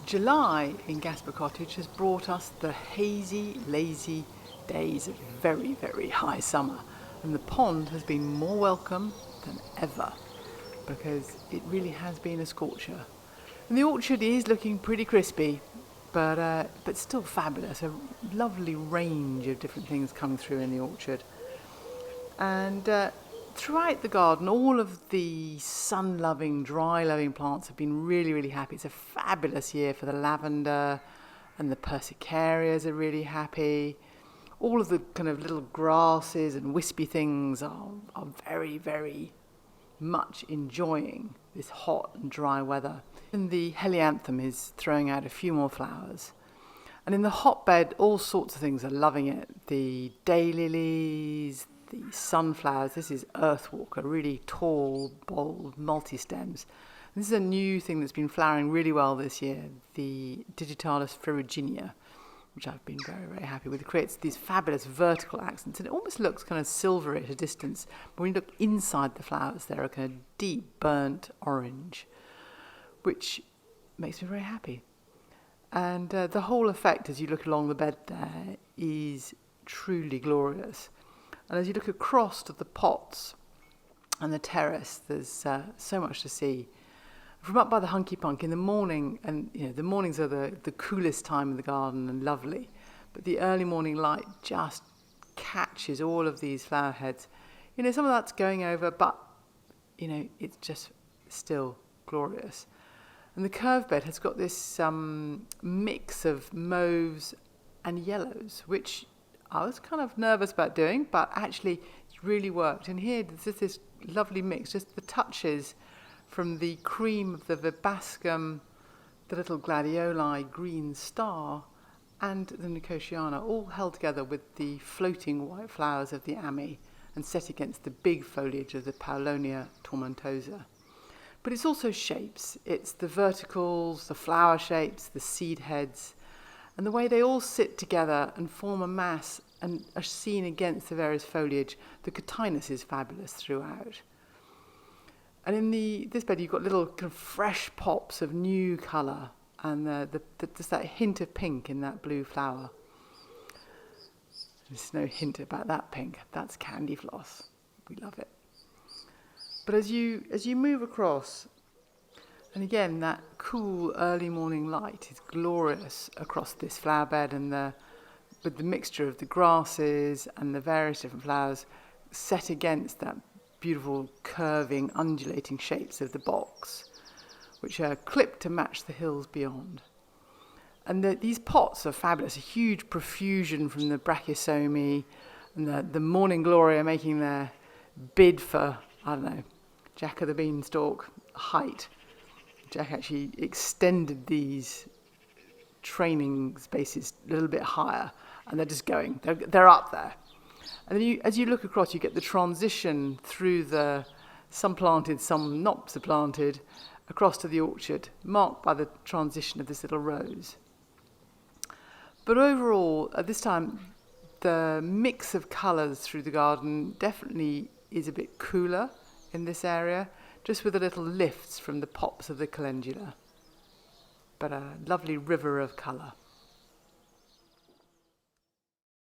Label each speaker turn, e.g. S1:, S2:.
S1: July in Gasper Cottage has brought us the hazy, lazy days of very, very high summer, and the pond has been more welcome than ever because it really has been a scorcher. And the orchard is looking pretty crispy, but still fabulous. A lovely range of different things coming through in the orchard. And throughout the garden, all of the sun-loving, dry-loving plants have been really, really happy. It's a fabulous year for the lavender, and the persicarias are really happy. All of the kind of little grasses and wispy things are very, very much enjoying this hot and dry weather. And the helianthus is throwing out a few more flowers. And in the hotbed, all sorts of things are loving it. The daylilies, the sunflowers. This is earthwalker, really tall, bold, multi-stems. And this is a new thing that's been flowering really well this year, the digitalis ferruginea, which I've been very, very happy with. It creates these fabulous vertical accents, and it almost looks kind of silvery at a distance. But when you look inside the flowers, they're a kind of deep burnt orange, which makes me very happy. And the whole effect, as you look along the bed there, is truly glorious. And as you look across to the pots and the terrace, there's so much to see. From up by the hunky punk in the morning, and the mornings are the coolest time in the garden and lovely, but the early morning light just catches all of these flower heads. Some of that's going over, but it's just still glorious. And the curved bed has got this mix of mauves and yellows, which I was kind of nervous about doing, but actually it's really worked. And here there's just this lovely mix, just the touches from the cream of the vibascum, the little gladioli green star, and the nicotiana, all held together with the floating white flowers of the ami and set against the big foliage of the Paulownia tomentosa. But it's also shapes. It's the verticals, the flower shapes, the seed heads, and the way they all sit together and form a mass and are seen against the various foliage. The cotinus is fabulous throughout. And in this bed, you've got little kind of fresh pops of new colour, and there's that hint of pink in that blue flower. There's no hint about that pink. That's candy floss. We love it. But as you move across, and again, that cool early morning light is glorious across this flower bed, and with the mixture of the grasses and the various different flowers set against that beautiful curving, undulating shapes of the box, which are clipped to match the hills beyond. And these pots are fabulous, a huge profusion from the brachiosomi, and the morning glory are making their bid for, Jack of the Beanstalk height. Jack actually extended these training spaces a little bit higher, and they're just going. They're up there. And then as you look across, you get the transition through some planted, some not so planted, across to the orchard, marked by the transition of this little rose. But overall, at this time, the mix of colours through the garden definitely is a bit cooler in this area, just with a little lifts from the pops of the calendula. But a lovely river of colour.